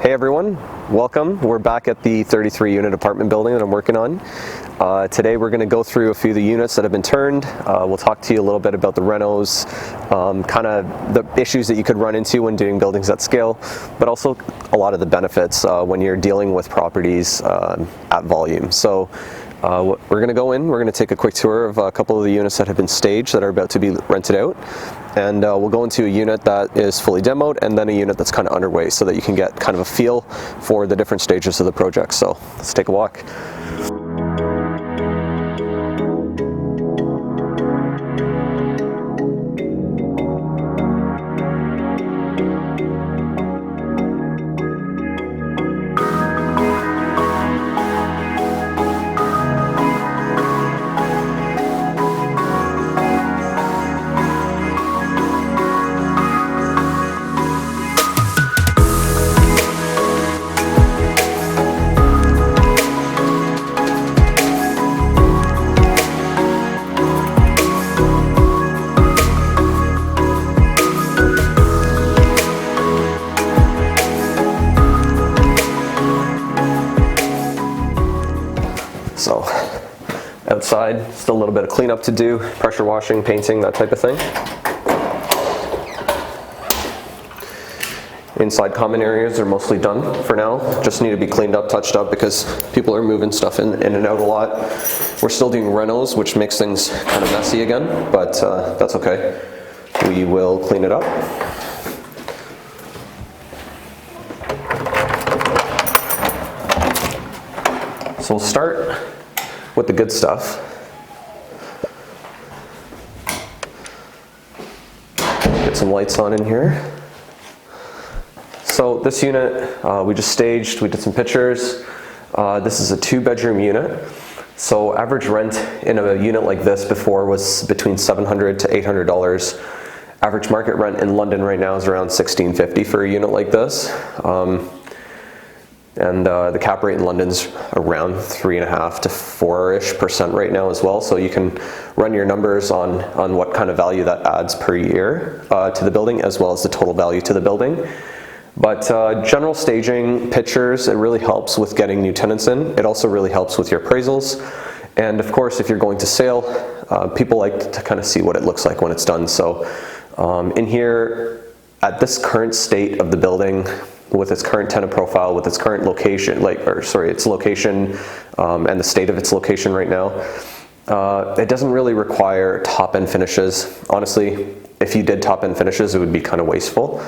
Hey everyone, welcome. We're back at the 33 unit apartment building that I'm working on. Today we're going to go through a few of the units that have been turned. We'll talk to you a little bit about the renos, kind of the issues that you could run into when doing buildings at scale, but also a lot of the benefits when you're dealing with properties at volume. So we're going to go in, we're going to take a quick tour of a couple of the units that have been staged that are about to be rented out. And we'll go into a unit that is fully demoed and then a unit that's kind of underway so that you can get kind of a feel for the different stages of the project. So let's take a walk. So outside, still a little bit of cleanup to do, pressure washing, painting, that type of thing. Inside common areas are mostly done for now. Just need to be cleaned up, touched up, because people are moving stuff in and out a lot. We're still doing renos, which makes things kind of messy again, but that's okay. We will clean it up. So we'll start with the good stuff. Get some lights on in here. So this unit, we just staged, we did some pictures. This is a 2-bedroom unit. So average rent in a unit like this before was between $700 to $800. Average market rent in London right now is around $1,650 for a unit like this. And the cap rate in London's around 3.5% to 4-ish% right now as well. So you can run your numbers on what kind of value that adds per year to the building, as well as the total value to the building. But general staging, pictures, it really helps with getting new tenants in. It also really helps with your appraisals. And of course, if you're going to sale, people like to kind of see what it looks like when it's done. So in here, at this current state of the building, with its current tenant profile, with its current location, its location and the state of its location right now, it doesn't really require top-end finishes. Honestly, if you did top-end finishes, it would be kind of wasteful.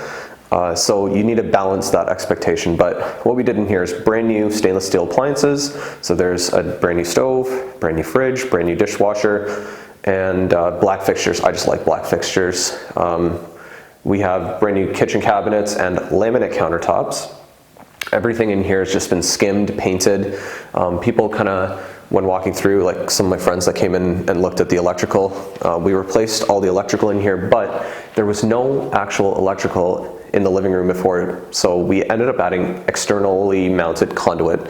So you need to balance that expectation. But what we did in here is brand new stainless steel appliances. So there's a brand new stove, brand new fridge, brand new dishwasher, and black fixtures. I just like black fixtures. We have brand new kitchen cabinets and laminate countertops. Everything in here has just been skimmed, painted. People kind of, when walking through, like some of my friends that came in and looked at the electrical, we replaced all the electrical in here, but there was no actual electrical in the living room before, so we ended up adding externally mounted conduit,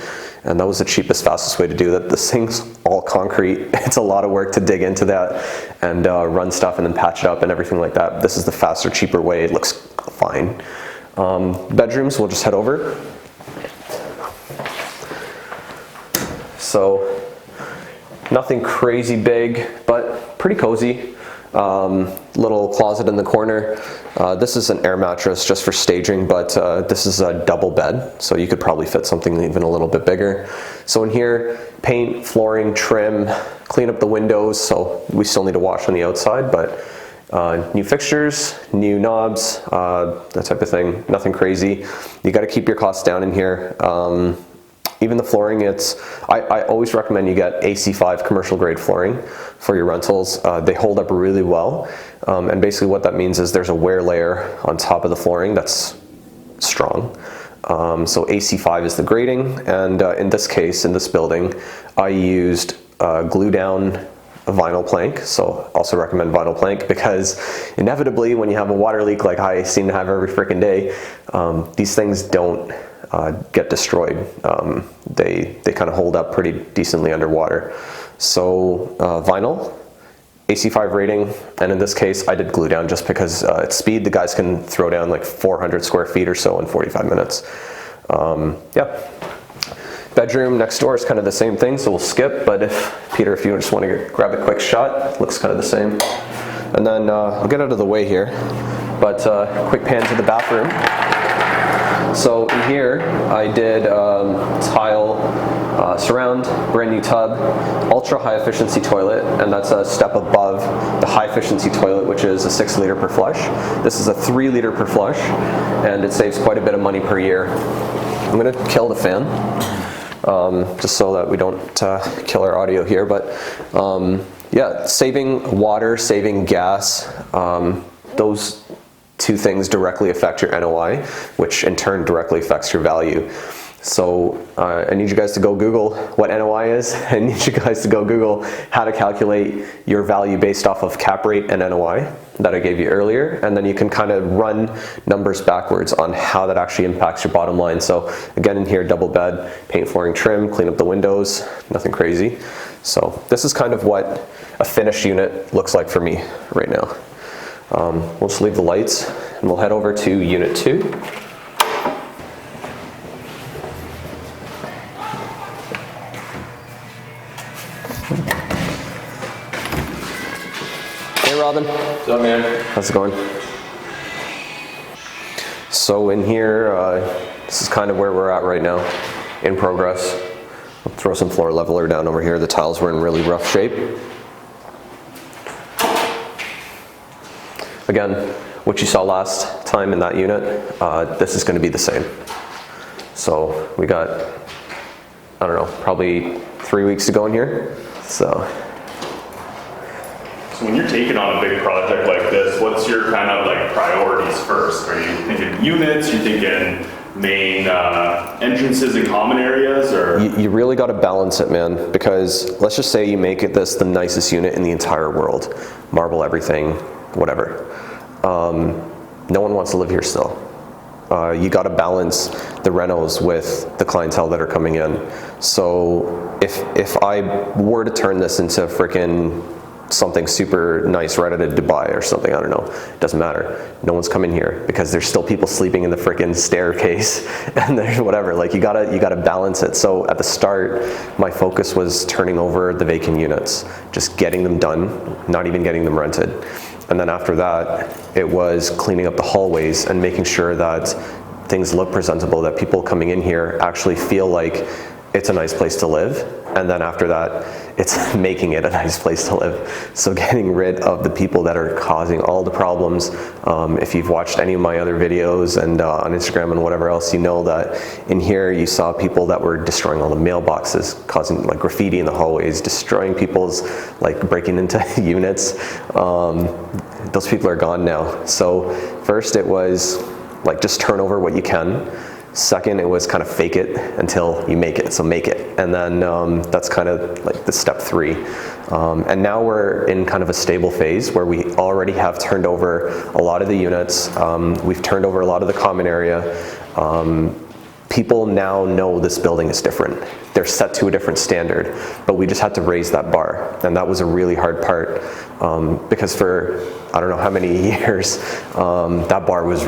and that was the cheapest, fastest way to do that. This thing's all concrete. It's a lot of work to dig into that and run stuff and then patch it up and everything like that. This is the faster, cheaper way. It looks fine. Bedrooms, we'll just head over. So nothing crazy big, but pretty cozy. Little closet in the corner. This is an air mattress just for staging, but this is a double bed, so you could probably fit something even a little bit bigger. So in here, paint, flooring, trim, clean up the windows, so we still need to wash on the outside, but new fixtures, new knobs, that type of thing. Nothing crazy. You got to keep your costs down in here. Even the flooring, I always recommend you get AC5 commercial grade flooring for your rentals. They hold up really well. And basically what that means is there's a wear layer on top of the flooring that's strong. So AC5 is the grading. And in this case, in this building, I used glue down a vinyl plank. So also recommend vinyl plank, because inevitably when you have a water leak like I seem to have every freaking day, these things don't get destroyed. They kind of hold up pretty decently underwater. So vinyl, AC5 rating, and in this case I did glue down just because at speed the guys can throw down like 400 square feet or so in 45 minutes. Yeah. Bedroom next door is kind of the same thing, so we'll skip, but Peter, if you just want to grab a quick shot, looks kind of the same. And then I'll get out of the way here, but quick pan to the bathroom. So in here, I did tile, surround, brand new tub, ultra high efficiency toilet, and that's a step above the high efficiency toilet, which is a 6 liter per flush. This is a 3 liter per flush, and it saves quite a bit of money per year. I'm gonna kill the fan, just so that we don't kill our audio here, but yeah, saving water, saving gas, those two things directly affect your NOI, which in turn directly affects your value. So I need you guys to go Google what NOI is. I need you guys to go Google how to calculate your value based off of cap rate and NOI that I gave you earlier, and then you can kind of run numbers backwards on how that actually impacts your bottom line. So again, in here, double bed, paint, flooring, trim, clean up the windows, nothing crazy. So this is kind of what a finished unit looks like for me right now. We'll just leave the lights and we'll head over to unit 2. Hey Robin. What's up, man? How's it going? So in here, this is kind of where we're at right now, in progress. I'll throw some floor leveler down over here. The tiles were in really rough shape. Again, what you saw last time in that unit, this is going to be the same. So we got, I don't know, probably 3 weeks to go in here. So when you're taking on a big project like this, what's your kind of like priorities first? Are you thinking units? You thinking main entrances and common areas, or? You really got to balance it, man, because let's just say you make it this the nicest unit in the entire world, marble everything, whatever. No one wants to live here still. You got to balance the renos with the clientele that are coming in. So if I were to turn this into frickin' something super nice right out of Dubai or something, I don't know, it doesn't matter. No one's coming here because there's still people sleeping in the frickin' staircase and there's whatever. Like you gotta balance it. So at the start, my focus was turning over the vacant units, just getting them done, not even getting them rented. And then after that, it was cleaning up the hallways and making sure that things look presentable, that people coming in here actually feel like it's a nice place to live. And then after that, it's making it a nice place to live. So getting rid of the people that are causing all the problems. If you've watched any of my other videos and on Instagram and whatever else, you know that in here you saw people that were destroying all the mailboxes, causing like graffiti in the hallways, destroying people's, like breaking into units. Those people are gone now. So first it was like just turn over what you can. Second, it was kind of fake it until you make it, so make it. And then that's kind of like the step 3. And now we're in kind of a stable phase where we already have turned over a lot of the units. We've turned over a lot of the common area. People now know this building is different. They're set to a different standard, but we just had to raise that bar. And that was a really hard part because for, I don't know how many years, that bar was,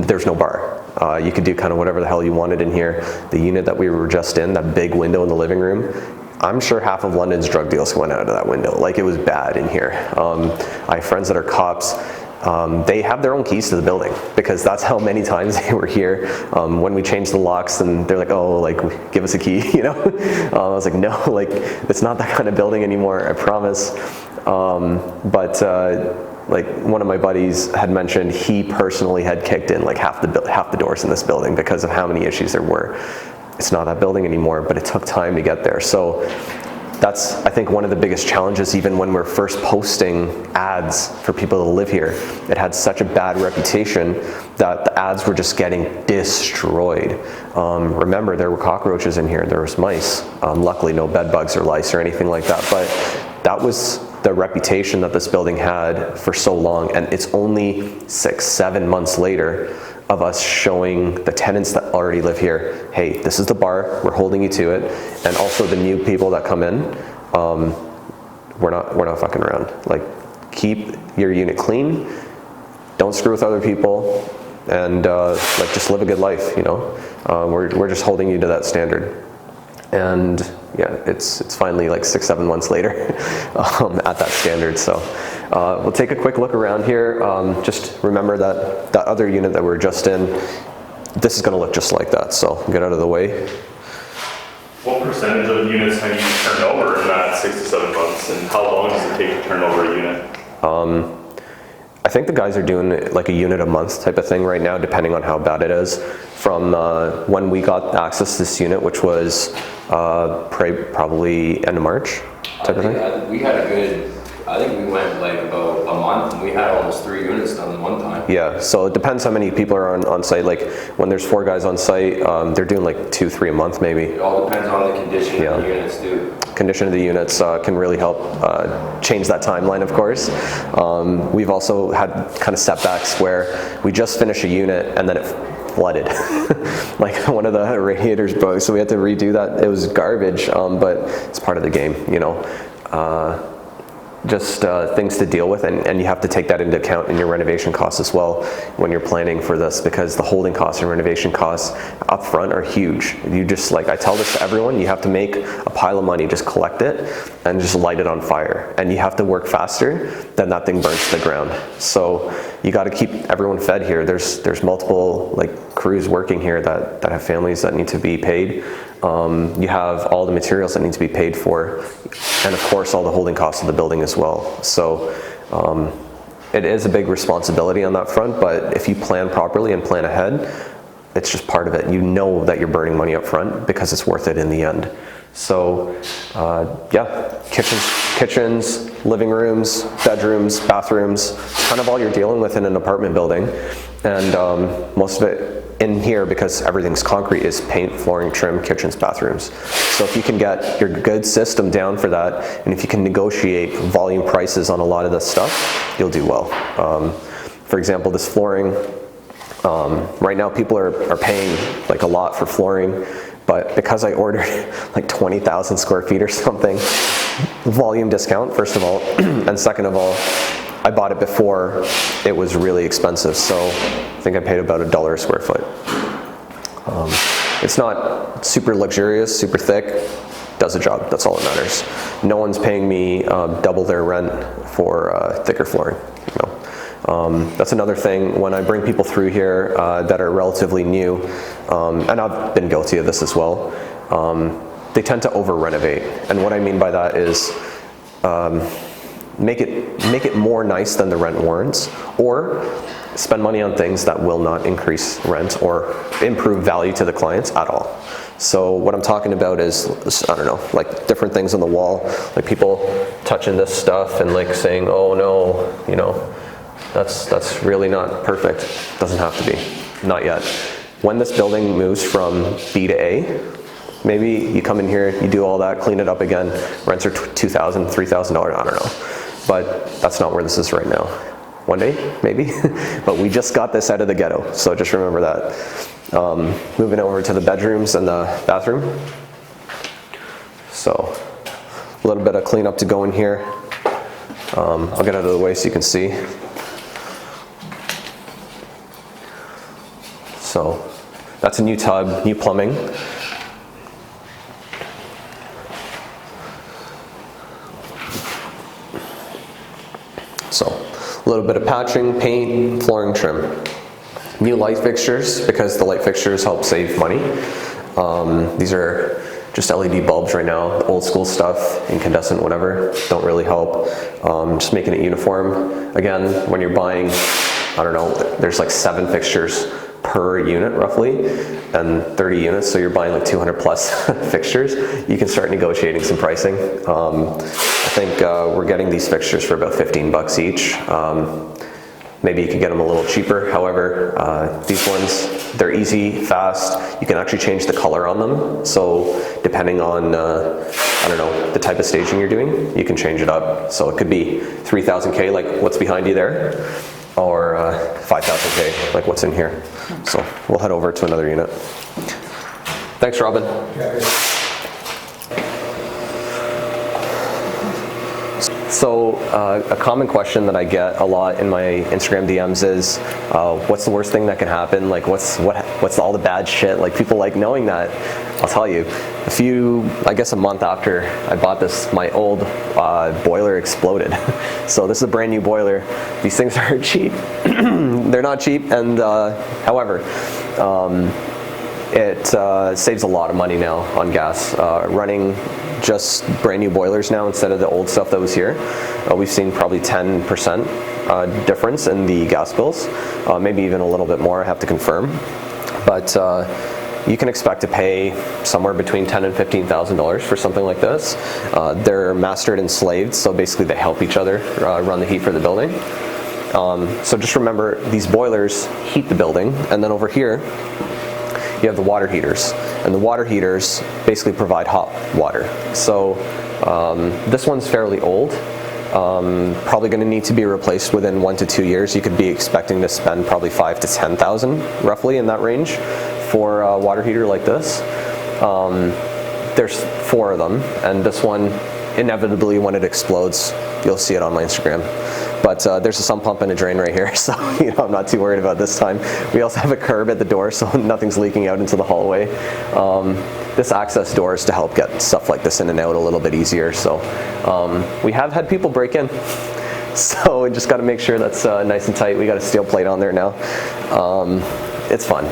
there's no bar. You could do kind of whatever the hell you wanted in here. The unit that we were just in, that big window in the living room, I'm sure half of London's drug deals went out of that window. Like it was bad in here. I have friends that are cops. They have their own keys to the building because that's how many times they were here. When we changed the locks and they're like, oh, like give us a key, you know? I was like, no, like it's not that kind of building anymore, I promise. Like one of my buddies had mentioned he personally had kicked in like half the doors in this building because of how many issues there were. It's not that building anymore, but it took time to get there. So that's, I think, one of the biggest challenges even when we're first posting ads for people to live here. It had such a bad reputation that the ads were just getting destroyed. Remember, there were cockroaches in here, there was mice. Luckily no bed bugs or lice or anything like that, but that was the reputation that this building had for so long, and it's only 6-7 months later of us showing the tenants that already live here, hey, this is the bar, we're holding you to it, and also the new people that come in, we're not fucking around. Like, keep your unit clean, don't screw with other people, and like just live a good life, you know. We're just holding you to that standard. And yeah, it's finally like 6-7 months later at that standard. So we'll take a quick look around here. Just remember that other unit that we're just in, this is going to look just like that. So get out of the way. What percentage of units have you turned over in that 6 to 7 months, and how long does it take to turn over a unit? I think the guys are doing like a unit a month type of thing right now, depending on how bad it is. From when we got access to this unit, which was probably end of March type of thing. We had a good, I think we went like about a month, and we had almost 3 units done in one time. Yeah, so it depends how many people are on site. Like when there's 4 guys on site, they're doing like 2-3 a month maybe. It all depends on the condition of the units too. Condition of the units can really help change that timeline, of course. We've also had kind of setbacks where we just finished a unit and then it flooded. Like one of the radiators broke, so we had to redo that. It was garbage, but it's part of the game, you know. Just things to deal with, and you have to take that into account in your renovation costs as well when you're planning for this, because the holding costs and renovation costs up front are huge. You just, like I tell this to everyone, you have to make a pile of money, just collect it and just light it on fire, and you have to work faster than that thing burns to the ground. So you got to keep everyone fed here. There's multiple like crews working here that have families that need to be paid. You have all the materials that need to be paid for, and of course all the holding costs of the building as well. So it is a big responsibility on that front, but if you plan properly and plan ahead, it's just part of it. You know that you're burning money up front because it's worth it in the end. So yeah, kitchens, living rooms, bedrooms, bathrooms, kind of all you're dealing with in an apartment building. And most of it in here, because everything's concrete, is paint, flooring, trim, kitchens, bathrooms. So if you can get your good system down for that, and if you can negotiate volume prices on a lot of this stuff, you'll do well. For example, this flooring, right now people are paying like a lot for flooring, but because I ordered like 20,000 square feet or something, volume discount, first of all, and second of all, I bought it before it was really expensive, so I think I paid about $1 a square foot. It's not super luxurious, super thick, does the job, that's all that matters. No one's paying me double their rent for thicker flooring, you know. That's another thing, when I bring people through here that are relatively new, and I've been guilty of this as well, they tend to over-renovate. And what I mean by that is make it more nice than the rent warrants, or spend money on things that will not increase rent or improve value to the clients at all. So what I'm talking about is, I don't know, like different things on the wall, like people touching this stuff and like saying, oh no, you know, that's really not perfect. Doesn't have to be, not yet. When this building moves from B to A, maybe you come in here, you do all that, clean it up again, rents are $2,000, $3,000, I don't know. But that's not where this is right now. One day, maybe, but we just got this out of the ghetto, so just remember that. Moving over to the bedrooms and the bathroom. So, a little bit of cleanup to go in here. I'll get out of the way so you can see. So, that's a new tub, new plumbing. So, a little bit of patching, paint, flooring, trim. New light fixtures, because the light fixtures help save money. These are just LED bulbs right now, old school stuff, incandescent, whatever, don't really help. Just making it uniform. Again, when you're buying, I don't know, there's like 7 fixtures per unit roughly, and 30 units, so you're buying like 200 plus fixtures. You can start negotiating some pricing. I think we're getting these fixtures for about 15 bucks each. Maybe you could get them a little cheaper. However, these ones, they're easy, fast. You can actually change the color on them. So depending on, I don't know, the type of staging you're doing, you can change it up. So it could be 3,000K, like what's behind you there, or 5,000K, like what's in here. So we'll head over to another unit. Thanks, Robin. So So a common question that I get a lot in my Instagram DMs is, what's the worst thing that can happen? Like what's all the bad shit? Like people like knowing that. I'll tell you, a month after I bought this, my old boiler exploded. So this is a brand new boiler. These things aren't cheap. They're not cheap, and however, it saves a lot of money now on gas. Running just brand new boilers now instead of the old stuff that was here. We've seen probably 10% difference in the gas bills, maybe even a little bit more, I have to confirm. But you can expect to pay somewhere between $10,000 and $15,000 for something like this. They're mastered and slaved, so basically they help each other run the heat for the building. So just remember, these boilers heat the building, and then over here you have the water heaters, and the water heaters basically provide hot water. So this one's fairly old, probably going to need to be replaced within 1 to 2 years. You could be expecting to spend probably $5,000 to $10,000, roughly in that range, for a water heater like this. There's 4 of them, and this one, inevitably when it explodes, you'll see it on my Instagram. But there's a sump pump and a drain right here, so I'm not too worried about this time. We also have a curb at the door, so nothing's leaking out into the hallway. This access door is to help get stuff like this in and out a little bit easier. So we have had people break in, so we just got to make sure that's nice and tight. We got a steel plate on there now. It's fun,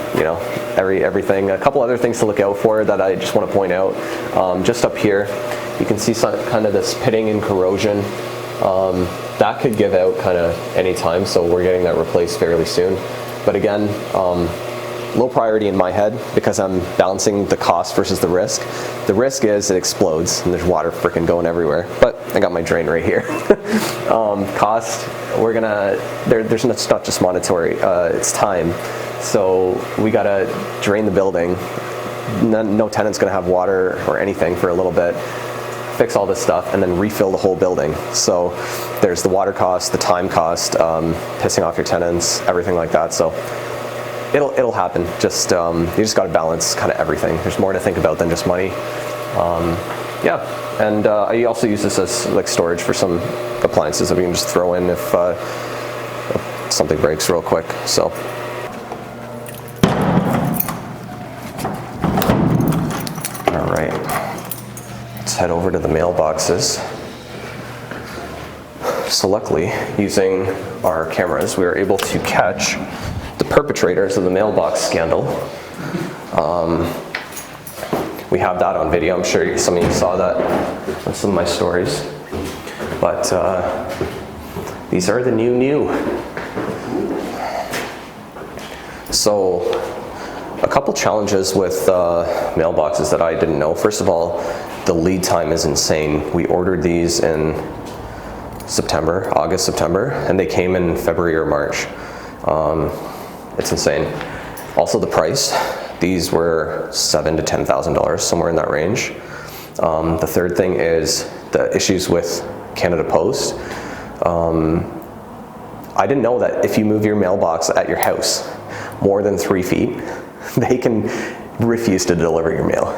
everything. A couple other things to look out for that I just want to point out. Just up here, you can see some kind of this pitting and corrosion. That could give out kind of any time, so we're getting that replaced fairly soon. But again, low priority in my head because I'm balancing the cost versus the risk. The risk is it explodes and there's water freaking going everywhere. But I got my drain right here. Cost, it's not just monetary, it's time. So we gotta drain the building. No tenant's gonna have water or anything for a little bit. Fix all this stuff and then refill the whole building. So there's the water cost, the time cost, pissing off your tenants, everything like that. So it'll happen. Just you just got to balance kind of everything. There's more to think about than just money. Yeah, and I also use this as like storage for some appliances that we can just throw in if something breaks real quick. So. All right. Let's head over to the mailboxes. So luckily, using our cameras, we were able to catch the perpetrators of the mailbox scandal. We have that on video. I'm sure some of you saw that on some of my stories. But these are the new. So a couple challenges with mailboxes that I didn't know. First of all, the lead time is insane. We ordered these in August, September, and they came in February or March. It's insane. Also the price, these were $7,000 to $10,000, somewhere in that range. The third thing is the issues with Canada Post. I didn't know that if you move your mailbox at your house more than 3 feet, they can refuse to deliver your mail.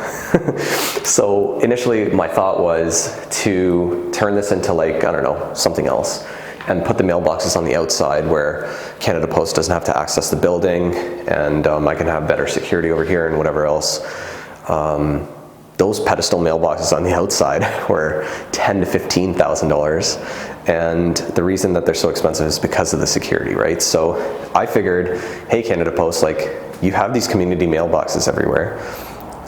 So initially my thought was to turn this into something else and put the mailboxes on the outside where Canada Post doesn't have to access the building, and I can have better security over here and whatever else. Those pedestal mailboxes on the outside were $10,000 to $15,000, and the reason that they're so expensive is because of the security, right? So I figured, hey, Canada Post, you have these community mailboxes everywhere.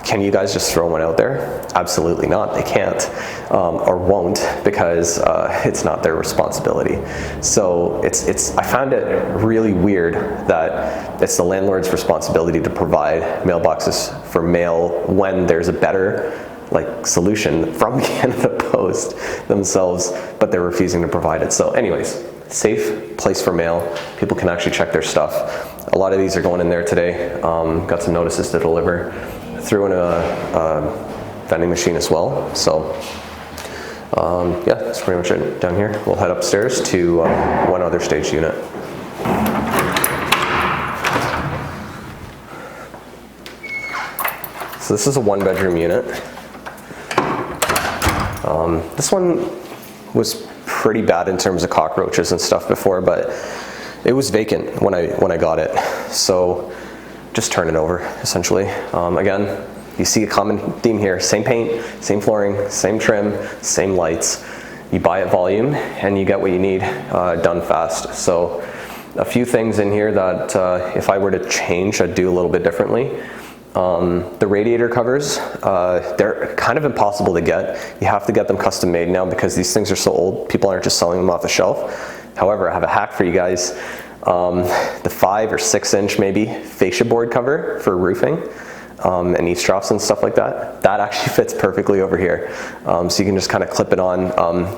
Can you guys just throw one out there? Absolutely not. They can't or won't, because it's not their responsibility. So I found it really weird that it's the landlord's responsibility to provide mailboxes for mail when there's a better solution from Canada Post themselves, but they're refusing to provide it. So anyways, safe place for mail. People can actually check their stuff. A lot of these are going in there today. Got some notices to deliver. Threw in a vending machine as well. So yeah, that's pretty much it down here. We'll head upstairs to one other stage unit. So this is a 1-bedroom unit. This one was pretty bad in terms of cockroaches and stuff before, but it was vacant when I got it. So just turn it over, essentially. Again, you see a common theme here: same paint, same flooring, same trim, same lights. You buy at volume and you get what you need done fast. So a few things in here that if I were to change, I'd do a little bit differently. The radiator covers, they're kind of impossible to get. You have to get them custom made now because these things are so old, people aren't just selling them off the shelf. However, I have a hack for you guys. The 5 or 6 inch maybe fascia board cover for roofing and eaves troughs and stuff like that, that actually fits perfectly over here. So you can just kind of clip it on.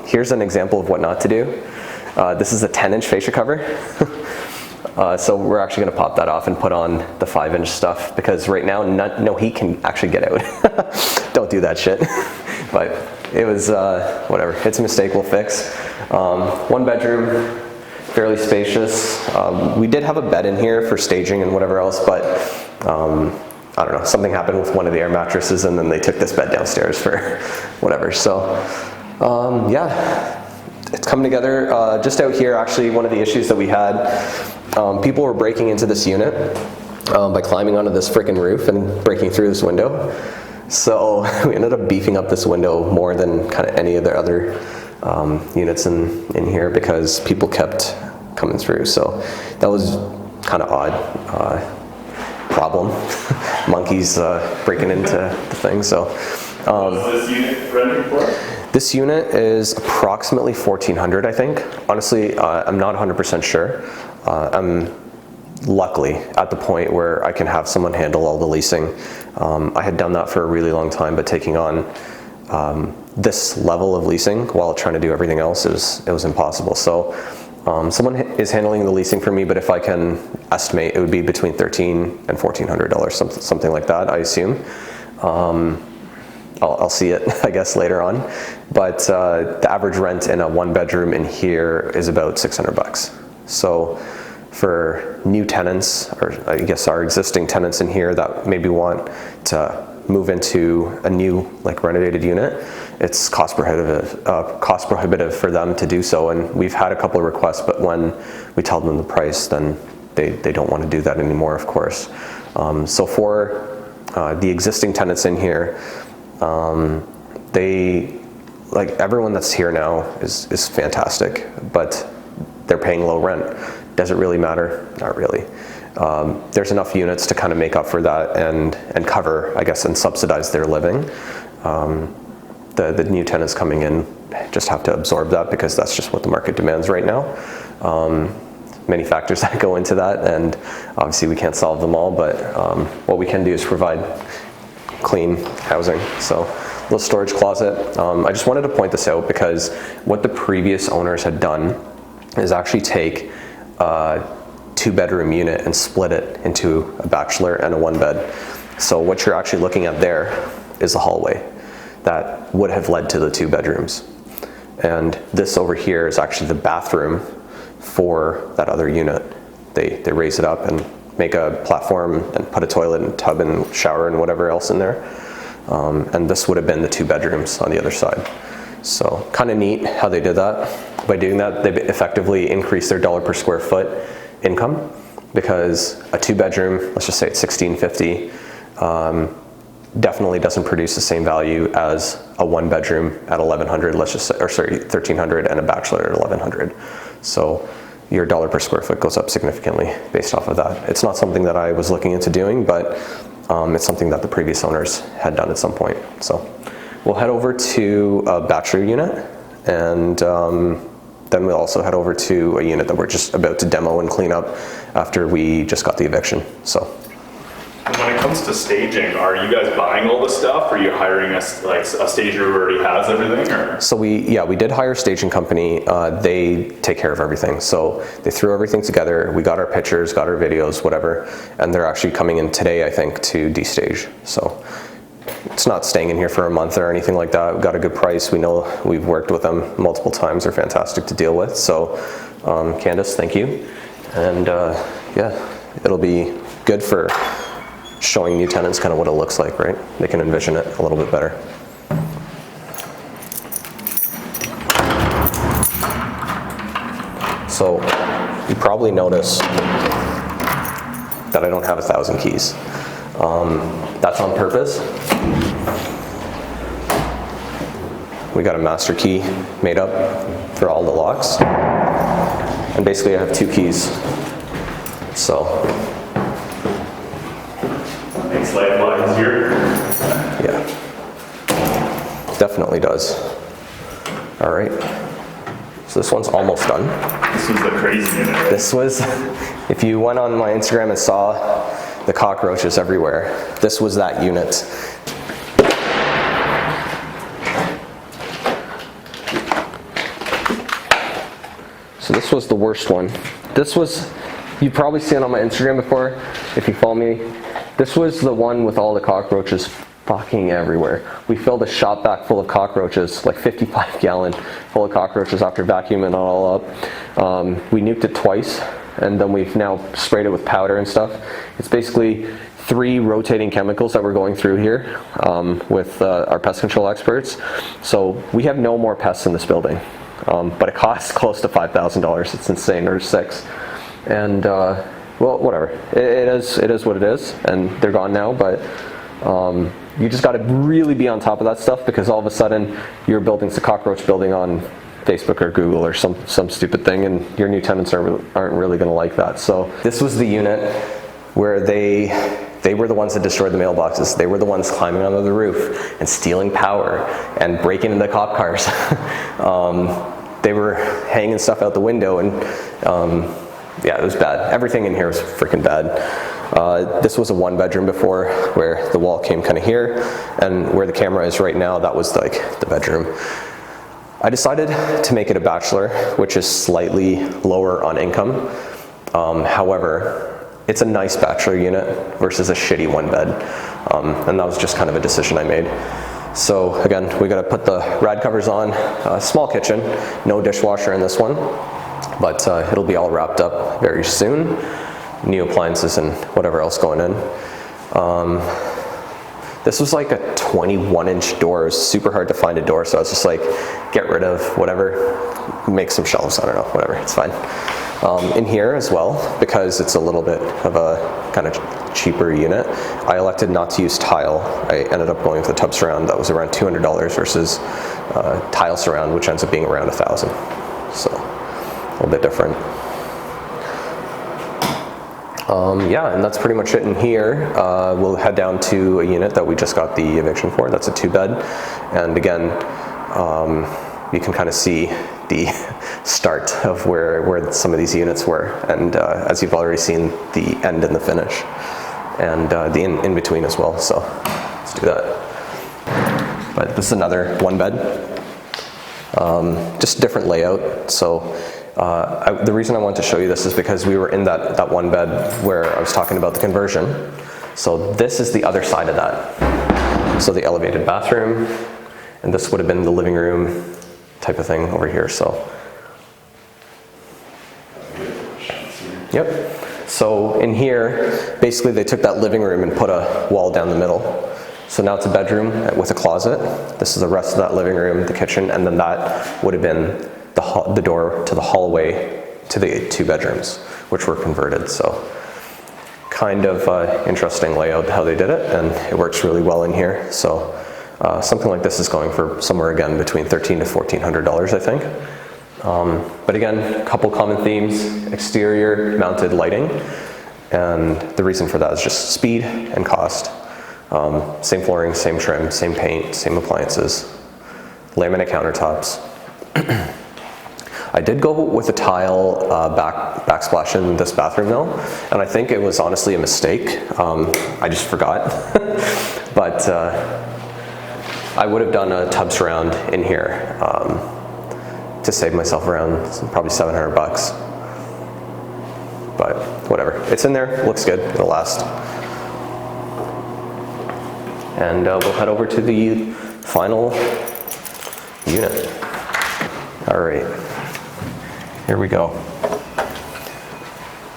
Here's an example of what not to do. This is a 10 inch fascia cover. So we're actually going to pop that off and put on the 5 inch stuff because right now no heat can actually get out. Don't do that shit. But it was whatever, it's a mistake, we'll fix. 1 bedroom, fairly spacious. We did have a bed in here for staging and whatever else, but I don't know, something happened with one of the air mattresses and then they took this bed downstairs for whatever. So yeah, it's coming together. Just out here, actually, one of the issues that we had, people were breaking into this unit by climbing onto this frickin' roof and breaking through this window. So we ended up beefing up this window more than kind of any of the other units in here because people kept coming through. So that was kind of odd. Problem. Monkeys breaking into the thing. So what's this unit renting for? This unit is approximately $1,400, I think. Honestly, I'm not 100% sure. I'm luckily at the point where I can have someone handle all the leasing. I had done that for a really long time, but taking on this level of leasing while trying to do everything else it was impossible. So someone is handling the leasing for me, but if I can estimate, it would be between $1,300 and $1,400, something like that, I assume. I'll see it, I guess, later on. But the average rent in a 1 bedroom in here is about $600. So for new tenants, or I guess our existing tenants in here that maybe want to move into a new, like, renovated unit, it's cost prohibitive for them to do so. And we've had a couple of requests, but when we tell them the price, then they don't want to do that anymore, of course. So for the existing tenants in here, like, everyone that's here now is fantastic, but they're paying low rent. Does it really matter? Not really. There's enough units to kind of make up for that and cover, I guess, and subsidize their living. The new tenants coming in just have to absorb that because that's just what the market demands right now. Many factors that go into that, and obviously we can't solve them all, but what we can do is provide clean housing. So, little storage closet. I just wanted to point this out because what the previous owners had done is actually take a 2-bedroom unit and split it into a bachelor and a 1-bed. So what you're actually looking at there is a hallway that would have led to the 2 bedrooms. And this over here is actually the bathroom for that other unit. They raise it up and make a platform and put a toilet and tub and shower and whatever else in there. And this would have been the 2 bedrooms on the other side. So kind of neat how they did that. By doing that, they effectively increased their dollar per square foot income because a 2-bedroom, let's just say it's $1,650, definitely doesn't produce the same value as a 1-bedroom at $1,100, let's just say, or sorry, $1,300, and a bachelor at $1,100. So your dollar per square foot goes up significantly based off of that. It's not something that I was looking into doing, but it's something that the previous owners had done at some point. So we'll head over to a bachelor unit, and then we'll also head over to a unit that we're just about to demo and clean up after we just got the eviction. So. When it comes to staging, are you guys buying all the stuff? Or are you hiring a stager who already has everything? Or? So we did hire a staging company. They take care of everything. So they threw everything together. We got our pictures, got our videos, whatever, and they're actually coming in today, I think, to destage. So it's not staying in here for a month or anything like that. We got a good price. We know we've worked with them multiple times. They're fantastic to deal with. So Candace, thank you. And yeah, it'll be good for showing new tenants kind of what it looks like, right? They can envision it a little bit better. So you probably notice that I don't have 1,000 keys. That's on purpose. We got a master key made up for all the locks. And basically I have 2 keys. So. Makes life a lot easier. Yeah. Definitely does. All right. So this one's almost done. This was the crazy unit, right? This was, if you went on my Instagram and saw the cockroaches everywhere, this was that unit. So this was the worst one. This was, you've probably seen it on my Instagram before, if you follow me. This was the one with all the cockroaches fucking everywhere. We filled a shop vac full of cockroaches, like 55-gallon full of cockroaches after vacuuming it all up. We nuked it twice, and then we've now sprayed it with powder and stuff. It's basically 3 rotating chemicals that we're going through here with our pest control experts. So we have no more pests in this building, but it costs close to $5,000. It's insane, or 6. And well, whatever. It is what it is, and they're gone now. But you just got to really be on top of that stuff, because all of a sudden your building's a cockroach building on Facebook or Google or some stupid thing, and your new tenants aren't really going to like that. So this was the unit where they were the ones that destroyed the mailboxes. They were the ones climbing onto the roof and stealing power and breaking into cop cars. They were hanging stuff out the window, and yeah, it was bad. Everything in here was freaking bad. This was a 1-bedroom before, where the wall came kind of here, and where the camera is right now, that was like the bedroom. I decided to make it a bachelor, which is slightly lower on income. However, it's a nice bachelor unit versus a shitty 1-bed. And that was just kind of a decision I made. So again, we gotta put the rad covers on. Small kitchen, no dishwasher in this one, but it'll be all wrapped up very soon. New appliances and whatever else going in. This was like a 21-inch door. It was super hard to find a door, so I was just like, get rid of whatever, make some shelves, I don't know, whatever, it's fine. In here as well, because it's a little bit of a kind of cheaper unit, I elected not to use tile. I ended up going with a tub surround that was around $200 versus tile surround, which ends up being around $1,000. So, a little bit different. Yeah, and that's pretty much it in here. We'll head down to a unit that we just got the eviction for. That's a 2-bed. And again, you can kind of see the start of where some of these units were. And as you've already seen, the end and the finish. And the in between as well. So let's do that. But this is another 1-bed. Just different layout. So the reason I wanted to show you this is because we were in that 1-bed where I was talking about the conversion. So this is the other side of that. So the elevated bathroom, and this would have been the living room type of thing over here. So, yep. So in here, basically they took that living room and put a wall down the middle. So now it's a bedroom with a closet. This is the rest of that living room, the kitchen, and then that would have been the door to the hallway to the 2 bedrooms, which were converted. So kind of interesting layout how they did it, and it works really well in here. So something like this is going for somewhere again between $1,300 to $1,400, I think. But again, a couple common themes: exterior mounted lighting, and the reason for that is just speed and cost. Same flooring, same trim, same paint, same appliances, laminate countertops. I did go with a tile backsplash in this bathroom though, and I think it was honestly a mistake. I just forgot. But I would have done a tub surround in here to save myself around probably $700. But whatever, it's in there, looks good, it'll last. And we'll head over to the final unit. All right, here we go.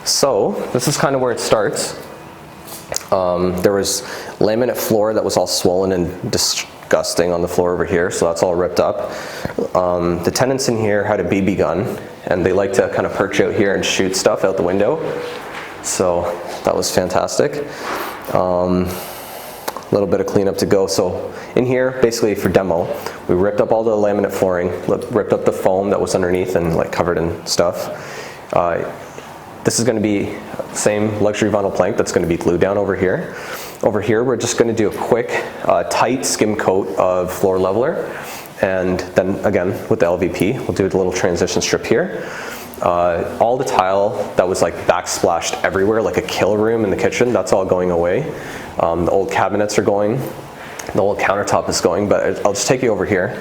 So this is kind of where it starts. There was laminate floor that was all swollen and disgusting on the floor over here, so that's all ripped up. The tenants in here had a BB gun, and they like to kind of perch out here and shoot stuff out the window. So that was fantastic. A little bit of cleanup to go. So in here, basically for demo, we ripped up all the laminate flooring, ripped up the foam that was underneath and like covered in stuff. This is going to be same luxury vinyl plank that's going to be glued down over here. Over here, we're just going to do a quick, tight skim coat of floor leveler. And then again, with the LVP, we'll do a little transition strip here. All the tile that was like backsplashed everywhere, like a kill room in the kitchen, that's all going away. The old cabinets are going, the old countertop is going, but I'll just take you over here.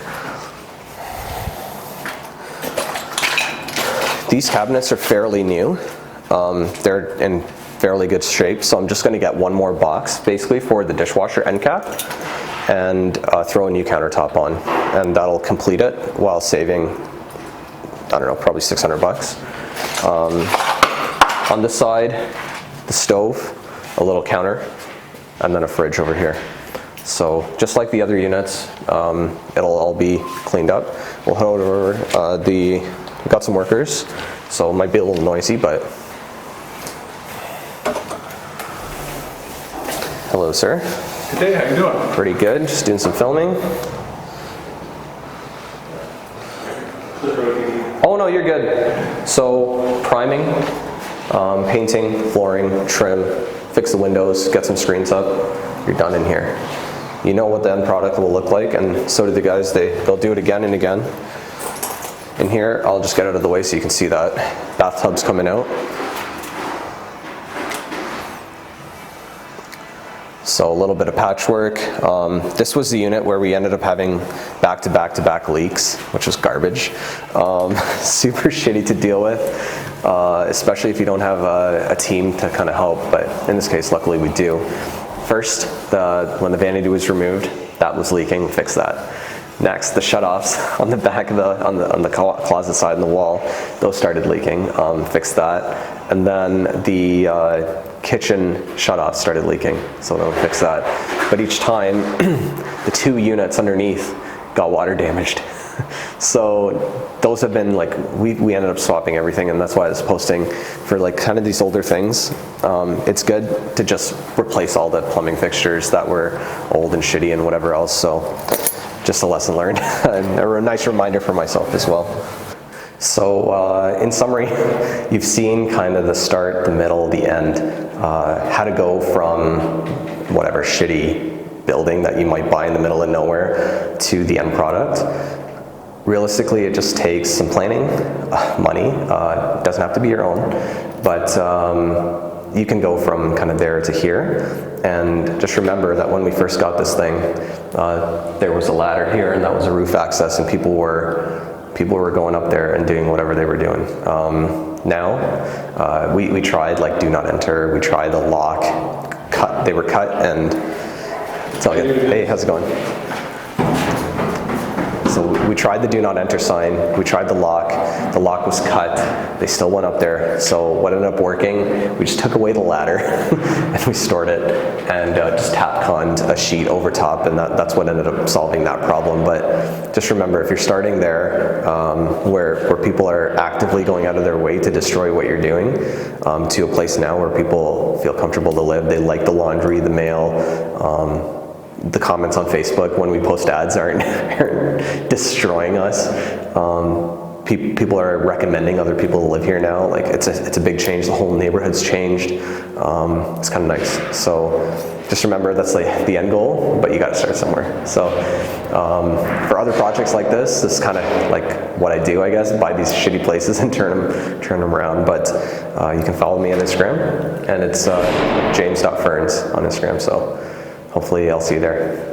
These cabinets are fairly new. They're in fairly good shape, so I'm just going to get one more box basically for the dishwasher end cap and throw a new countertop on, and that'll complete it while saving, I don't know, probably 600 bucks. On this side, the stove, a little counter, and then a fridge over here. So just like the other units, it'll all be cleaned up. We'll head over, we've got some workers, so it might be a little noisy, but. Hello, sir. Good day, how you doing? Pretty good, just doing some filming. Oh no, you're good. So priming, painting, flooring, trim, fix the windows, get some screens up, you're done in here. You know what the end product will look like, and so do the guys. They'll do it again and again. In here, I'll just get out of the way so you can see that. Bathtub's coming out. So a little bit of patchwork. This was the unit where we ended up having back-to-back leaks, which was garbage. Super shitty to deal with, especially if you don't have a team to kind of help, but in this case, luckily we do. First, when the vanity was removed, that was leaking, fix that. Next, the shutoffs on the back of on the closet side and the wall, those started leaking, fix that. And then the kitchen shutoffs started leaking, so they'll fix that. But each time, the 2 units underneath got water damaged. So those have been like, we ended up swapping everything, and that's why I was posting for like kind of these older things. It's good to just replace all the plumbing fixtures that were old and shitty and whatever else, so just a lesson learned, and a nice reminder for myself as well. So in summary, you've seen kind of the start, the middle, the end, how to go from whatever shitty building that you might buy in the middle of nowhere to the end product. Realistically, it just takes some planning, money. It doesn't have to be your own, but you can go from kind of there to here. And just remember that when we first got this thing, there was a ladder here, and that was a roof access, and people were going up there and doing whatever they were doing. Now, we tried like do not enter, we tried the lock, they were cut, and it's all good. Hey, how's it going? So we tried the do not enter sign, we tried the lock was cut, they still went up there. So what ended up working, we just took away the ladder and we stored it, and just tap-conned a sheet over top, and that's what ended up solving that problem. But just remember, if you're starting there, where people are actively going out of their way to destroy what you're doing, to a place now where people feel comfortable to live, they like the laundry, the mail, the comments on Facebook when we post ads aren't destroying us. People are recommending other people to live here now. Like it's a big change. The whole neighborhood's changed. It's kind of nice. So just remember that's like the end goal, but you got to start somewhere. So for other projects like this is kind of like what I do, I guess, buy these shitty places and turn them around. But you can follow me on Instagram, and it's james.ferns on Instagram. So hopefully I'll see you there.